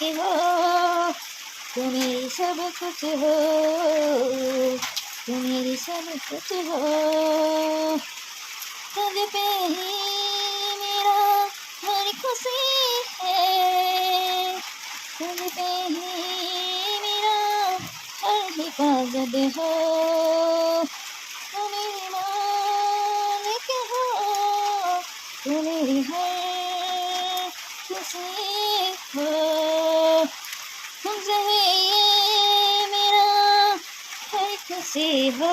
मालिक हो, तू मेरी सब कुछ हो, तू मेरी सब कुछ हो। तुझ पे ही मेरा हर खुशी है, तुझ पे ही मेरा हर हिफाजत हो। तू मेरी मालिक हो, तू मेरी हर खुशी हो। तुझे ही मेरा हर खुशी हो।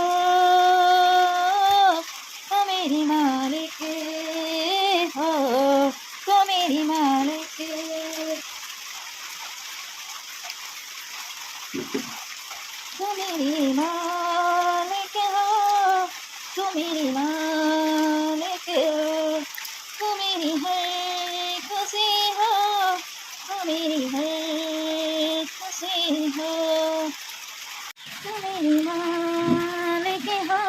तू मेरी मालिक हो, तू मेरी मालिक, तू मेरी मालिक हो, तू मेरी मालिक हो। तू मेरी हर खुशी हो, तू मेरी हर खुशी हो। तू मेरी मालिक हो,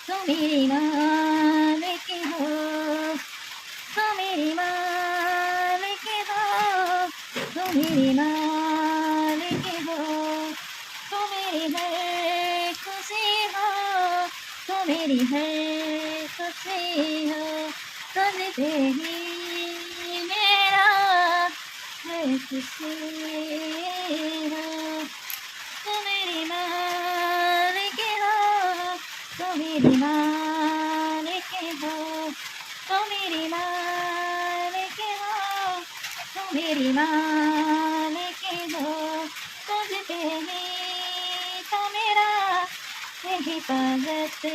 तू मेरी मालिक हो, तू मेरी मालिक हो, तू मेरी मालिक हो। तू मेरी हर खुशी हो, तू मेरी हर खुशी हो। तुझ पे ही मेरा हर खुशी हो। तू मेरी मालिक हो, तू मेरी मालिक हो, तू मेरी मालिक हो, तू मेरी मालिक हो। तुझ पे ही तो मेरा हिफाजत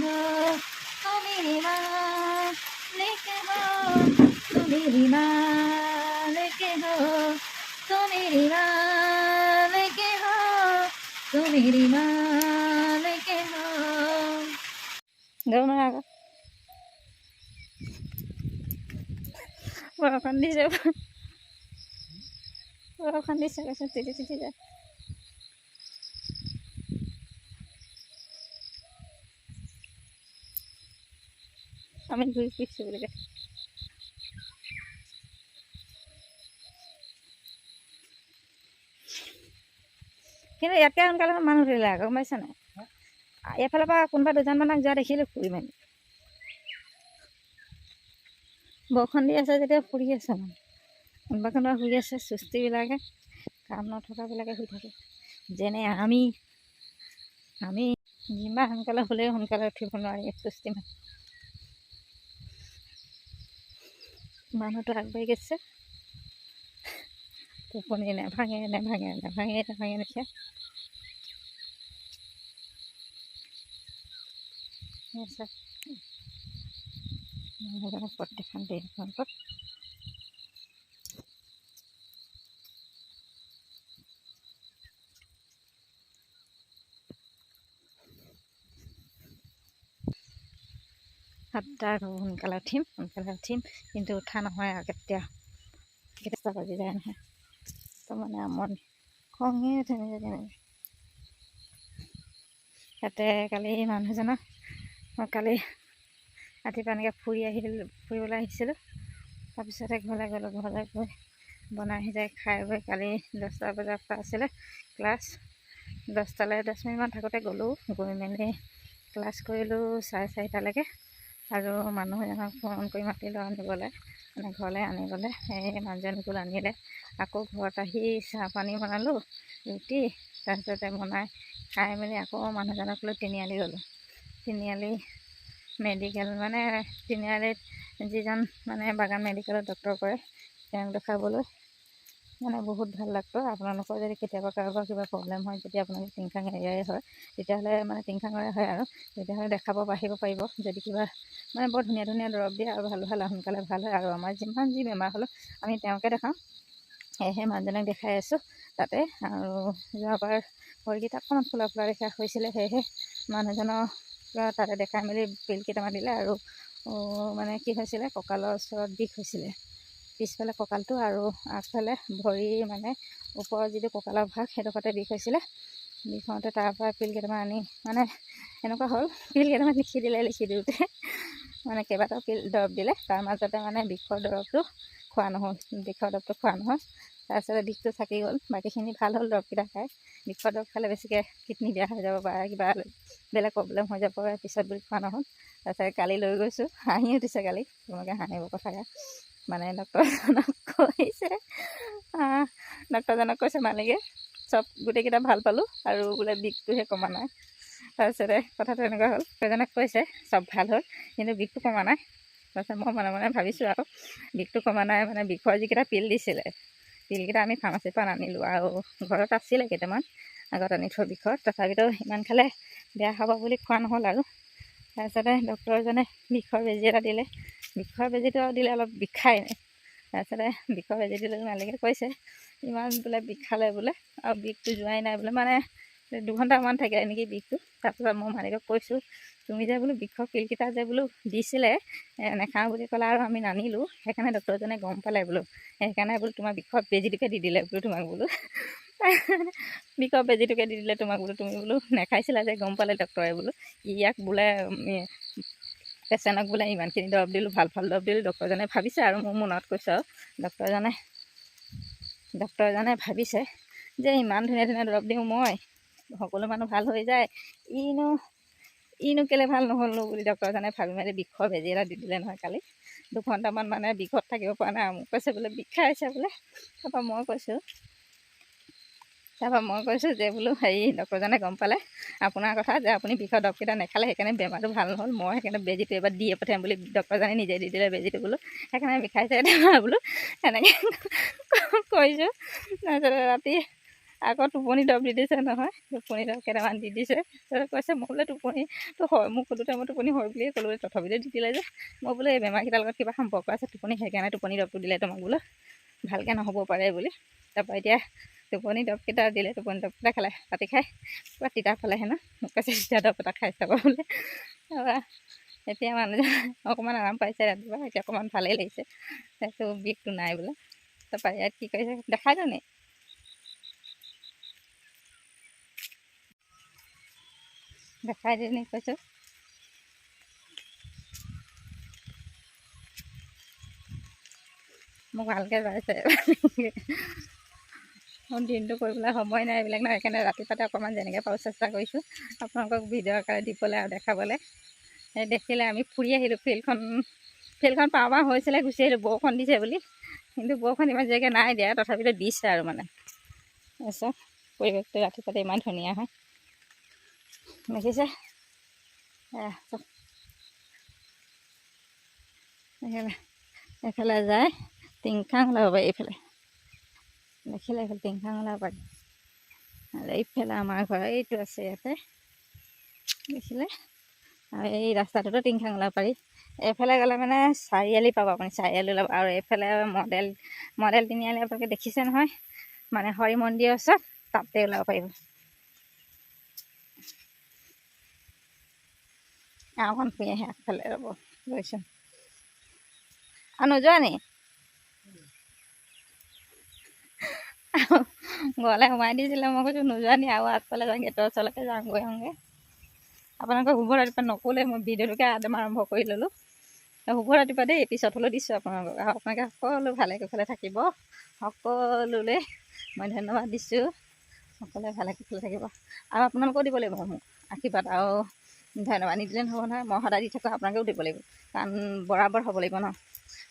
हो। तू मेरी मालिक हो, तू मेरी मालिक हो, तू मेरी मालिक हो, तू मेरी मालिक हो। जाऊ ना आगा বৰষুণ দিছে, বৰষুণ দিছে কৈছে তিতি তিতি যায়। আমি ঘূৰি ফুৰিছোঁ বুলি কয়। কিন্তু ইয়াতকৈ সোনকালে মানুহ ধৰিলে আকৌ গম পাইছে নাই? এইফালৰ পৰা কোনোবা দুজনমানক যোৱা দেখিলোঁ ফুৰি মেলি। বৰষুণ দি আছে যেতিয়া ফুৰি আছে মানে, কোনোবা কোনোবা শুই আছে, সুস্থিবিলাকে কাম নথকাবিলাকে শুই থাকে। যেনে আমি যিমান সোনকালে হ'লেও সোনকালে উঠিব নোৱাৰি সুস্থি মানুহটো আগবাঢ়ি গৈছে, টোপনি নেভাঙে নেভাঙে নেভাঙে নেভাঙে নিছে। প্ৰত্যেকখন দেশ সাতটা আৰু সোনকালে উঠিম কিন্তু উঠা নহয় আৰু কেতিয়া বাজি যায় নহয়। তো মানে আমনি খঙে তেনেকৈ ইয়াতে কালি মানুহজনক মই কালি ৰাতিপুৱা এনেকৈ ফুৰিবলৈ আহিছিলোঁ। তাৰপিছতে ঘৰলৈ গ'লোঁ, ঘৰলৈ গৈ বনাই সিজাই খাই বৈ কালি 10টা বজাৰ পৰা আছিলে ক্লাছ। 10টালৈ 10 মিনিটমান থাকোঁতে গ'লোঁ, গৈ মেলি ক্লাছ কৰিলোঁ 4:30লৈকে। আৰু মানুহজনক ফোন কৰি মাতিলোঁ আনিবলৈ, মানে ঘৰলৈ আনিবলৈ। সেই মানুহজনকো আনিলে। আকৌ ঘৰত আহি চাহ পানী বনালোঁ, ৰুটি, তাৰপিছতে বনাই খাই মেলি আকৌ মানুহজনক লৈ তিনিআলি গ'লোঁ। তিনিআলি মেডিকেল মানে তিনিআলিত যিজন মানে বাগান মেডিকেলত ডক্টৰ কৰে তেওঁক দেখাবলৈ মানে বহুত ভাল ডাক্তৰ। আপোনালোকৰ যদি কেতিয়াবা কাৰোবাৰ কিবা প্ৰব্লেম হয়, যদি আপোনালোকে টিংখাং এৰিয়াই হয় তেতিয়াহ'লে মানে টিংখাঙৰে হয় আৰু তেতিয়াহ'লে দেখাব আহিব পাৰিব। যদি কিবা মানে বৰ ধুনীয়া ধুনীয়া দৰৱ দিয়ে আৰু ভাল সোনকালে ভাল হয়। আৰু আমাৰ যিমান যি বেমাৰ হ'লেও আমি তেওঁকে দেখাওঁ। সেয়েহে মানুহজনক দেখাই আছোঁ তাতে। আৰু যোৱাবাৰ ভৰিকেইটা অকণমান ফুলা দেখা হৈছিলে, সেয়েহে মানুহজনক তাতে দেখাই মেলি পিল কেইটামান দিলে। আৰু মানে কি হৈছিলে, কঁকালৰ ওচৰত বিষ হৈছিলে, পিছফালে কঁকালটো আৰু আগফালে ভৰি মানে ওপৰৰ যিটো কঁকালৰ ভাগ সেইডোখৰতে বিষ হৈছিলে। বিষ হওঁতে তাৰপৰা পিল কেইটামান আনি মানে এনেকুৱা হ'ল, পিল কেইটামান লিখি দিওঁতে মানে কেইবাটাও পিল দৰৱ দিলে। তাৰ মাজতে মানে বিষৰ দৰৱটো খোৱা নহ'ল, বিষৰ দৰৱটো খোৱা নহ'ল। তাৰপিছতে বিষটো থাকি গ'ল, বাকীখিনি ভাল হ'ল দৰৱকেইটা খাই। বিষৰ দৰৱ খালে বেছিকৈ কিডনী বেয়া হৈ যাব পাৰে, কিবা বেলেগ প্ৰব্লেম হৈ যাব পাৰে পিছত বুলি খোৱা নহ'ল। তাৰপিছত কালি লৈ গৈছোঁ, হাঁহি উঠিছে কালি, তোমালোকে হাঁহিব কথাকে। মানে ডক্টৰজনক কৈছে মালিকে চব গোটেইকেইটা ভাল পালোঁ আৰু বোলে বিষটোহে কমা নাই। তাৰপিছতে কথাটো এনেকুৱা হ'ল, সেইজনক কৈছে চব ভাল হ'ল কিন্তু বিষটো কমা নাই। তাৰপিছত মই মনে মনে ভাবিছোঁ আৰু বিষটো কমা নাই মানে বিষৰ যিকেইটা পিল দিছিলে, পিলকেইটা আমি ফাৰ্মাচীৰ পৰা আনিলোঁ আৰু ঘৰত আছিলে কেইটামান আগত আনি থোৱা বিষৰ, তথাপিতো ইমান খালে বেয়া হ'ব বুলি খোৱা নহ'ল আৰু। তাৰপিছতে ডক্টৰজনে বিষৰ বেজী এটা দিলে, বিষৰ বেজীটো দিলে অলপ বিষাই। তাৰপিছতে বিষৰ বেজী দিলে মালিকে কৈছে ইমান বোলে বিষালে বোলে আৰু বিষটো যোৱাই নাই বোলে, মানে 2 ঘণ্টামান থাকে এনেকৈ বিষটো। তাৰপিছত মই মালিকক কৈছোঁ তুমি যে বোলো বিষৰ পিলকেইটা যে বোলো দিছিলে নেখাওঁ বুলি ক'লা আৰু আমি নানিলোঁ, সেইকাৰণে ডক্টৰজনে গম পালে বোলো, সেইকাৰণে বোলো তোমাৰ বিষৰ বেজীটোকে দি দিলে বোলো তোমাক বোলো। বিষৰ বেজীটোকে দি দিলে তোমাক বোলো, তুমি বোলো নেখাইছিলা যে গম পালে ডক্টৰে বোলো, ইয়াক বোলে পেচেণ্টক বোলে ইমানখিনি দৰৱ দিলোঁ, ভাল দৰৱ দিলোঁ। ডক্টৰজনে ভাবিছে আৰু মোৰ মনত কৈছোঁ আৰু ডক্টৰজনে ভাবিছে যে ইমান ধুনীয়া ধুনীয়া দৰৱ দিওঁ মই, সকলো মানুহ ভাল হৈ যায়, ইনো কেলে ভাল নহ'লনো বুলি ডক্টৰজনে ভাবি মেলি বিষৰ বেজী এটা দি দিলে নহয় কালি। 2 ঘণ্টামান মানে বিষত থাকিব পৰা নাই, মোক কৈছে বোলে বিষাইছে বোলে। তাৰপৰা মই কৈছোঁ যে বোলো হেৰি ডক্টৰজনে গম পালে আপোনাৰ কথা যে আপুনি বিষৰ দৰৱকেইটা নেখালে, সেইকাৰণে বেমাৰটো ভাল নহ'ল, মই সেইকাৰণে বেজীটো এবাৰ দিয়ে পঠিয়াম বুলি ডক্টৰজনে নিজে দি দিলে বেজীটো বোলো, সেইকাৰণে বিষাইছে বোলো সেনেকৈ কৈছোঁ। তাৰপিছতে ৰাতি আকৌ টোপনি দৰৱ দি দিছে নহয়, টোপনি দৰৱ কেইটামান দি দিছে। তাৰপিছত কৈছে মই বোলে টোপনিটো হয়, মোক সোধোতে মই টোপনি হয় বুলিয়ে ক'লোঁ, তথাপিতো দি দিলে যে। মই বোলো এই বেমাৰকেইটাৰ লগত কিবা সম্পৰ্ক আছে টোপনি, সেইকাৰণে টোপনি দৰৱটো দিলে তোমাক বোলো, ভালকৈ নহ'ব পাৰে বুলি। তাৰপৰা এতিয়া টোপনি দৰৱকেইটা দিলে, টোপনি দৰৱকেইটা খালে, ৰাতি খাই পুৰা তিতা পালে হেনো, মোক কৈছে তিতা দৰৱ এটা খাই চাব বোলে। তাৰপৰা এতিয়া মানুহজন অকণমান আৰাম পাইছে ৰাতিপুৱা, এতিয়া অকণমান ভালেই লাগিছে, তাৰপিছত বিষটো নাই বোলে। তাৰপৰা ইয়াত কি কৰিছে দেখাই দিওঁ নি, দেখাই দিওঁ নি কৈছোঁ। মোক ভালকৈ যাইছে মোৰ দিনটো কৰিবলৈ সময় নাই এইবিলাক নহয়, সেইকাৰণে ৰাতিপুৱাতে অকণমান যেনেকৈ পাৰোঁ চেষ্টা কৰিছোঁ আপোনালোকক ভিডিঅ' আকাৰে দিবলৈ আৰু দেখাবলৈ। সেই দেখিলে আমি ফুৰি আহিলোঁ, ফিল্ডখন পাৰ হৈছিলে, গুচি আহিলোঁ বৰষুণ দিছে বুলি, কিন্তু বৰষুণ ইমান জেগাকৈ নাই দিয়া, তথাপিতো দিছে আৰু মানে। তাৰপিছত পৰিৱেশটো ৰাতিপুৱাতে ইমান ধুনীয়া হয় দেখিছে, এইফালে যায় টিংখাং ওলাব পাৰি, এইফালে দেখিলে এইফালে টিংখাং ওলাব পাৰি, আৰু এইফালে আমাৰ ঘৰ এইটো আছে ইয়াতে দেখিলে, আৰু এই ৰাস্তাটোতো টিংখাং ওলাব পাৰি। এইফালে গ'লে মানে চাৰিআলি পাব আপুনি, চাৰিআলি ওলাব, আৰু এইফালে মডেল তিনিআলি আপোনালোকে দেখিছে নহয়, মানে হৰি মন্দিৰৰ ওচৰত, তাতে ওলাব পাৰিব। অকণ ফুৰি আহে আগফালে ৰ'ব গৈছোঁ, আৰু নোযোৱা নি ঘৰলৈ সোমাই দিছিলে, মই কৈছোঁ নোযোৱা নি, আৰু আগফালে যাওঁ, গেটৰ ওচৰলৈকে যাওঁ, গৈ আহোঁগৈ। আপোনালোকক শুভ ৰাতিপুৱা নক'লে, মই ভিডিঅ'টোকে একদম আৰম্ভ কৰি ল'লোঁ। শুভ ৰাতিপুৱা দেই, পিছত হ'লেও দিছোঁ আপোনালোকক, আৰু আপোনালোকে সকলো ভালে কুশলে থাকিব, সকলোলৈ মই ধন্যবাদ দিছোঁ, সকলোৱে ভালে কুশলে থাকিব, আৰু আপোনালোকেও দিব লাগিব মোক আশীৰ্বাদ, আৰু ধন্যবাদ নিদিলে নহ'ব নহয়, মই সদায় দি থাকোঁ, আপোনালোকেও দিব লাগিব, কাৰণ বৰাবৰ হ'ব লাগিব ন,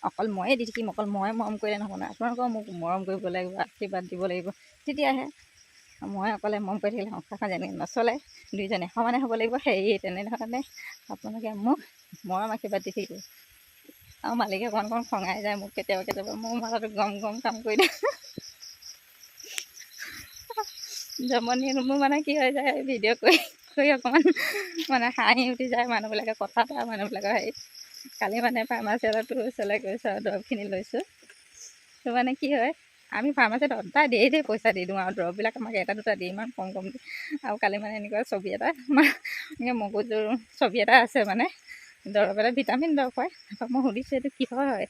অকল ময়ে দি থাকিম, অকল মই মৰম কৰিলে নহ'ব নহয়, আপোনালোকেও মোক মৰম কৰিব লাগিব, আশীৰ্বাদ দিব লাগিব, তেতিয়াহে। মই অকলে মৰম কৰি থাকিলে সংসাৰখন যেনেকৈ নচলে, দুইজনে সমানে হ'ব লাগিব, সেয়ে তেনেধৰণে আপোনালোকে মোক মৰম আশীৰ্বাদ দি থাকিব। আৰু মালিকে অকণ খঙাই যায় মোক কেতিয়াবা, মোৰ মাথাটো গম কাম কৰি দিয়ে, জমনি মোৰ মানে কি হৈ যায়, ভিডিঅ' কৰি অকণমান মানে হাঁহি উঠি যায়, মানুহবিলাকে কথা পায়, মানুহবিলাকৰ হেৰি। কালি মানে ফাৰ্মাচী এটাতো ওচৰলৈ গৈছোঁ আৰু দৰৱখিনি লৈছোঁ, তো মানে কি হয়, আমি ফাৰ্মাচীত সদায় ধেৰ পইচা দি দিওঁ, আৰু দৰৱবিলাক আমাক এটা দুটা দি ইমান কম দি, আৰু কালি মানে এনেকুৱা ছবি এটা এনেকৈ মগজুৰ ছবি এটা আছে, মানে দৰৱ এটা ভিটামিন দৰৱ হয়। তাৰপৰা মই সুধিছোঁ এইটো কিহৰ হয়,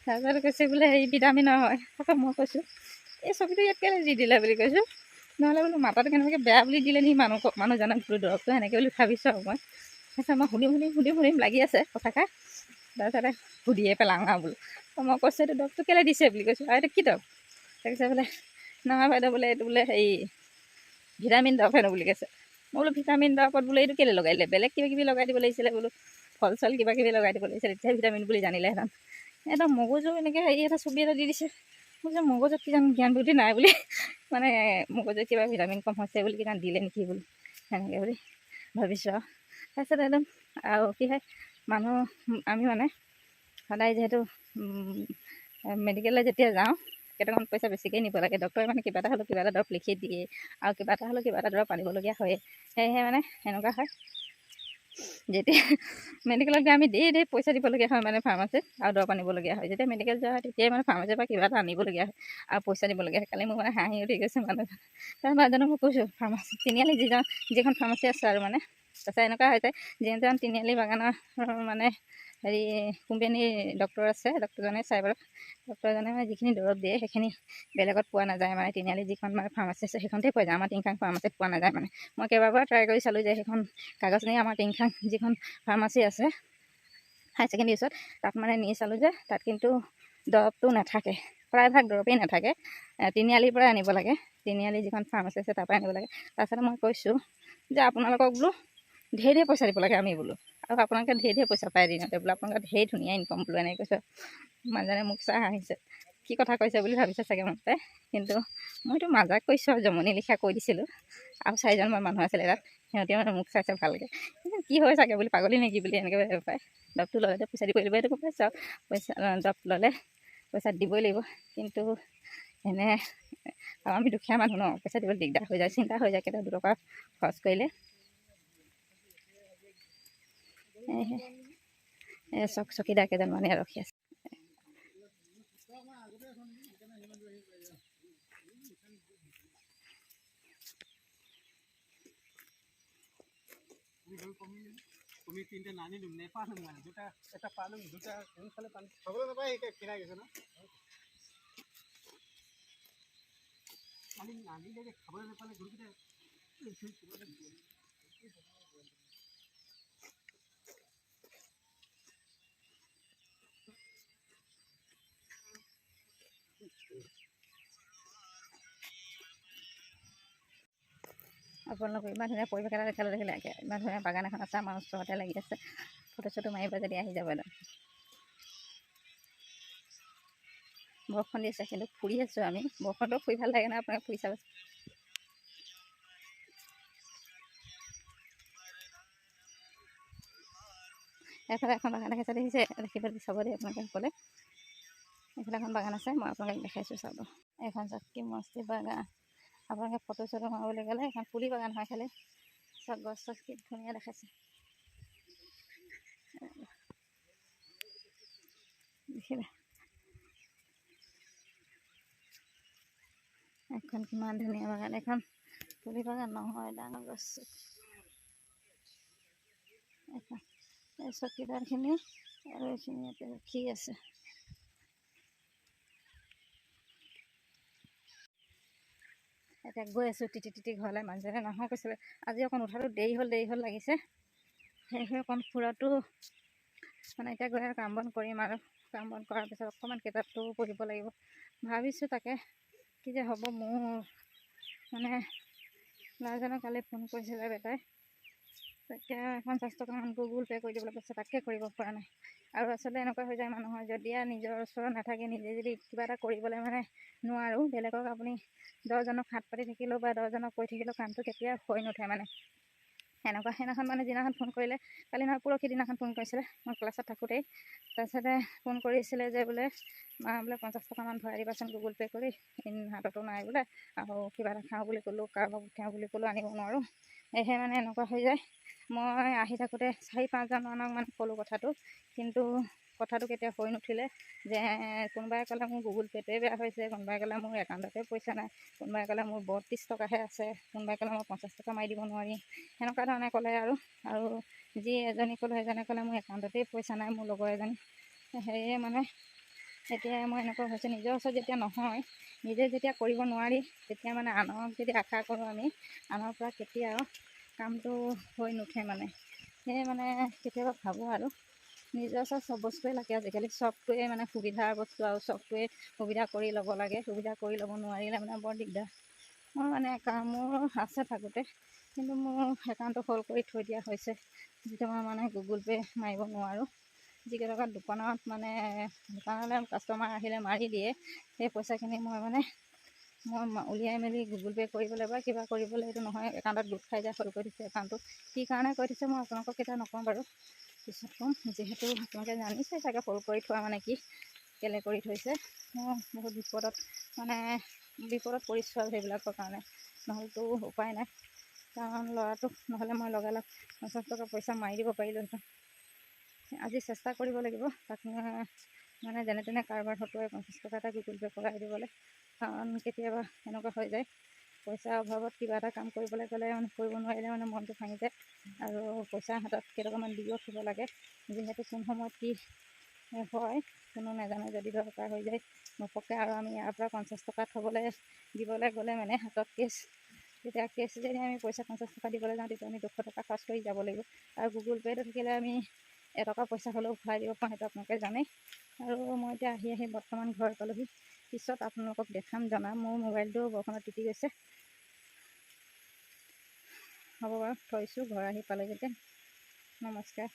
তাৰপিছত কৈছে বোলে হেৰি ভিটামিনৰ হয়। তাৰপৰা মই কৈছোঁ এই ছবিটো ইয়াত কেলৈ দি দিলে বুলি কৈছোঁ, নহ'লে বোলো মাথাটো কেনেবাকৈ বেয়া বুলি দিলে নি মানুহজনক বোলো দৰৱটো, সেনেকৈ বুলি ভাবিছোঁ আৰু মই। তাৰপিছত মই সুধিম লাগি আছে কথাষাৰ, তাৰপিছতে সুধিয়ে পেলাওঁ আৰু বোলো মই কৈছোঁ এইটো দৰৱটো কেলৈ দিছে বুলি কৈছোঁ আৰু এইটো কি দৰৱ তাৰপিছত বোলে নহয় বাইদেউ বোলে এইটো বোলে হেৰি ভিটামিন দৰৱ হেনো বুলি কৈছে। মই বোলো ভিটামিন দৰৱত বোলে এইটো কেলৈ লগাই দিলে, বেলেগ কিবা কিবি লগাই দিব লাগিছিলে বোলো, ফল চল কিবা কিবি লগাই দিব লাগিছিলে, তেতিয়াহে ভিটামিন বুলি জানিলেহেঁতেন। একদম মগজু এনেকৈ হেৰি এটা ছবি এটা দি দিছে। মোৰ যে মগজুত কি জানো জ্ঞান বুদ্ধি নাই বুলি, মানে মগজুত কিবা ভিটামিন কম হৈছে বুলি কিমান দিলে নেকি বুলি সেনেকৈ বুলি ভাবিছোঁ আৰু। তাৰপিছত একদম আৰু কি হয় মানুহ আমি মানে সদায় যিহেতু মেডিকেললৈ যেতিয়া যাওঁ কেইটামান পইচা বেছিকৈ নিব লাগে। ডক্টৰে মানে কিবা এটা হ'লেও কিবা এটা দৰৱ লিখি দিয়ে আৰু কিবা এটা হ'লেও কিবা এটা দৰৱ আনিবলগীয়া হয়। সেয়েহে মানে এনেকুৱা হয় যেতিয়া মেডিকেলত গৈ আমি ধেৰ পইচা দিবলগীয়া হয় মানে ফাৰ্মাচীত আৰু দৰৱ আনিবলগীয়া হয়। যেতিয়া মেডিকেল যোৱা হয় তেতিয়াই মানে ফাৰ্মাচীৰ পৰা কিবা এটা আনিবলগীয়া হয় আৰু পইচা দিবলগীয়া হয়। কালি মোৰ মানে হাঁহি উঠি গৈছে মানুহ তাৰপিছত মানুহজনক মই কৈছোঁ ফাৰ্মাচী তিনিআলি যিখন ফাৰ্মাচী আছে আৰু মানে তাৰপিছত এনেকুৱা হৈছে যিজন তিনিআলি বাগানৰ মানে হেৰি কোম্পানীৰ ডক্টৰ আছে, ডক্টৰজনে চাই বাৰু ডক্টৰজনে মানে যিখিনি দৰৱ দিয়ে সেইখিনি বেলেগত পোৱা নাযায় মানে তিনিআলি যিখন মানে ফাৰ্মাচী আছে সেইখনতে পোৱা যায়, আমাৰ টিংখাং ফাৰ্মাচীত পোৱা নাযায়। মানে মই কেইবাবাৰ ট্ৰাই কৰি চালোঁ যে সেইখন কাগজ নি আমাৰ টিংখাং যিখন ফাৰ্মাচী আছে হাই ছেকেণ্ডেৰী ওচৰত তাত মানে নি চালোঁ যে তাত কিন্তু দৰৱটো নাথাকে, প্ৰায়ভাগ দৰৱেই নাথাকে। তিনিআলিৰ পৰাই আনিব লাগে, তিনিআলি যিখন ফাৰ্মাচী আছে তাৰ পৰাই আনিব লাগে। তাৰপিছতে মই কৈছোঁ যে আপোনালোকক বোলো ধেৰ পইচা দিব লাগে আমি বোলো, আৰু আপোনালোকে ধেৰ পইচা পায় দিনতে বোলো, আপোনালোকে ধেৰ ধুনীয়া ইনকম বোলো এনেকৈ কৈছোঁ। মানুহজনে মোক চাই হাঁহিছে, কি কথা কৈছে বুলি ভাবিছে চাগে মনতে, কিন্তু মইতো মাজাক কৈছোঁ আৰু জমনি লিখা কৈ দিছিলোঁ। আৰু 4জনমান মানুহ আছিলে তাত, সিহঁতে মানে মোক চাইছে ভালকৈ, কি হয় চাগে বুলি পাগলী নেকি বুলি এনেকৈ পায়। দৰৱটো ল'লে পইচা দিব লাগিব, এইটো গম পাইছোঁ আৰু পইচা দৰৱ ল'লে পইচা দিবই লাগিব। কিন্তু এনে আৰু আমি দুখীয়া মানুহ ন, পইচা দিবলৈ দিগদাৰ হৈ যায়, চিন্তা হৈ যায় কেতিয়াবা 2 টকা খৰচ কৰিলে। চকীদাৰ কেইজনমানে ৰখি আছে। তুমি 3টা নানিলো নেপালো মানে 2টা এটা পালো 2টা কোনফালে পালো খাবলৈ নাপায় কিনা গৈছে না খালি নানিলে যে খাবলৈ নাপালে গৰুকেইটা আপোনালোকে ইমান ধুনীয়া পৰিৱেশ এটা দেখালে দেখিলে, ইমান ধুনীয়া বাগান এখন আছে আমাৰ ওচৰতে লাগি আছে। ফটো চটো মাৰিব যদি আহি যাব একদম। বৰষুণ দি আছে কিন্তু ফুৰি আছোঁ আমি, বৰষুণটো ফুৰি ভাল লাগে ন, আপোনালোকে ফুৰি চাব। এফালে এখন বাগান দেখাইছে দেখিছে, দেখিব চাব দেই আপোনালোকে সকলে। এইফালে এখন বাগান আছে, মই আপোনালোকে দেখাইছোঁ চাব। এখন চাওক কি মস্তি বাগান, আপোনালোকে ফটো চটো মাৰিবলৈ গ'লে এখন পুলি বাগান হয় খালি। চব গছ চছ কি ধুনীয়া দেখাইছে দেখিলে। এখন কিমান ধুনীয়া বাগান, এখন পুলি বাগান নহয় ডাঙৰ গছ। এখন এই চকীদাৰখিনি আৰু এইখিনি ইয়াতে ৰখি আছে। এতিয়া গৈ আছোঁ তিতি ঘৰলৈ। মানুহজনে নহয় কৈছিলে আজি অকণ উঠাটো দেৰি হ'ল লাগিছে, সেয়েহে অকণ ফুৰাটো মানে এতিয়া গৈ আৰু কাম বন কৰিম, আৰু কাম বন কৰাৰ পিছত অকণমান কিতাপটো পঢ়িব লাগিব ভাবিছোঁ। তাকে কি যে হ'ব। মোৰ মানে ল'ৰাজনক কালি ফোন কৰিছিলে বেটাই, তাকে 50 টকামান গুগল পে' কৰি দিবলৈ কৈছে, তাকে কৰিব পৰা নাই। আৰু আচলতে এনেকুৱা হৈ যায় মানুহৰ, যদি নিজৰ ওচৰত নাথাকে নিজে যদি কিবা এটা কৰিবলৈ মানে নোৱাৰোঁ, বেলেগক আপুনি 10জনক হাত পাতি থাকিলেও বা 10জনক কৈ থাকিলেও কামটো কেতিয়া হৈ নুঠে মানে সেনেকুৱা। সেইদিনাখন মানে যিদিনাখন ফোন কৰিলে, কালি নহয় পৰহি দিনাখন ফোন কৰিছিলে মই ক্লাছত থাকোঁতেই। তাৰপিছতে ফোন কৰিছিলে যে বোলে বোলে 50 টকামান ভৰাই দিবাচোন গুগল পে' কৰি, হাততো নাই বোলে, আৰু কিবা এটা খাওঁ বুলি ক'লোঁ, কাৰোবাক পঠিয়াওঁ বুলি ক'লোঁ আনিব নোৱাৰোঁ। সেয়েহে মানে এনেকুৱা হৈ যায়। মই আহি থাকোঁতে 4-5জনমানক মানে ক'লোঁ কথাটো, কিন্তু কথাটো কেতিয়া হৈ নুঠিলে। যে কোনোবাই ক'লে মোৰ গুগল পে'টোৱে বেয়া হৈছে, কোনোবাই ক'লে মোৰ একাউণ্টতে পইচা নাই, কোনোবাই ক'লে মোৰ 32 টকাহে আছে, কোনোবাই ক'লে মই 50 টকা মাৰি দিব নোৱাৰিম, সেনেকুৱা ধৰণে ক'লে। আৰু যি এজনী ক'লোঁ সেইজনে ক'লে মোৰ একাউণ্টতেই পইচা নাই, মোৰ লগৰ এজনী। সেয়ে মানে এতিয়া মই এনেকুৱা হৈছে, নিজৰ ওচৰত যেতিয়া নহয়, নিজে যেতিয়া কৰিব নোৱাৰি, তেতিয়া মানে আনক যদি আশা কৰোঁ আমি, আনৰ পৰা কেতিয়াও কামটো হৈ নুঠে মানে। সেয়ে মানে কেতিয়াবা ভাবোঁ আৰু নিজৰ ওচৰত চব বস্তুৱে লাগে আজিকালি, চবটোৱে মানে সুবিধাৰ বস্তু আৰু চবটোৱে সুবিধা কৰি ল'ব লাগে। সুবিধা কৰি ল'ব নোৱাৰিলে মানে বৰ দিগদাৰ। মোৰ মানে মোৰ আছে থাকোঁতে, কিন্তু মোৰ একাউণ্টটো হোল্ড কৰি থৈ দিয়া হৈছে, যিটো মই মানে গুগল পে' মাৰিব নোৱাৰোঁ। যিকেইটকা দোকানত মানে দোকানলৈ কাষ্টমাৰ আহিলে মাৰি দিয়ে, সেই পইচাখিনি মই উলিয়াই মেলি গুগল পে' কৰিবলৈ বা কিবা কৰিবলৈ এইটো নহয়, একাউণ্টত গোট খাই যায়, হোল্ড কৰি দিছে একাউণ্টটো। কি কাৰণে কৰি দিছে মই আপোনালোকক এতিয়া নকওঁ বাৰু, পিছত ক'ম। যিহেতু আপোনালোকে জানিছে চাগে হোল্ড কৰি থোৱা মানে কি, কেলৈ কৰি থৈছে। মই বহুত বিপদত পৰিছোঁ আৰু সেইবিলাকৰ কাৰণে, নহ'লেতো উপায় নাই। কাৰণ ল'ৰাটোক নহ'লে মই লগালগ 50 টকা পইচা মাৰি দিব পাৰিলোঁহেঁতেন। আজি চেষ্টা কৰিব লাগিব তাক মানে যেনে তেনে কাৰোবাৰ হতুৱাই 50 টকা এটা গুগল পে' কৰাই দিবলৈ। কাৰণ কেতিয়াবা এনেকুৱা হৈ যায়, পইচাৰ অভাৱত কিবা এটা কাম কৰিবলৈ গ'লে কৰিব নোৱাৰিলে মনটো ভাঙি যায়। আৰু পইচা হাতত কেইটকামান দিও থ'ব লাগে, যিহেতু কোন সময়ত কি হয় কোনো নাজানে। যদি দৰকাৰ হৈ যায় নপকে, আৰু আমি ইয়াৰ পৰা 50 টকা দিবলৈ গ'লে মানে হাতত কেছ, তেতিয়া যদি আমি পইচা 50 টকা দিবলৈ যাওঁ, তেতিয়া আমি 200 টকা খৰচ কৰি যাব লাগিব। আৰু গুগল পে'টো থাকিলে আমি এটকা পইচা হ'লেও ঘূৰাই দিব পাৰোঁ, সেইটো আপোনালোকে জানেই। আৰু মই এতিয়া আহি বৰ্তমান ঘৰ পালোহি। পিছত আপোনালোকক জনাম। মোৰ মোবাইলটো বৰষুণত তিতি গৈছে। হ'ব বাৰু, থৈছোঁ। ঘৰ আহি পালে যেতিয়া নমস্কাৰ।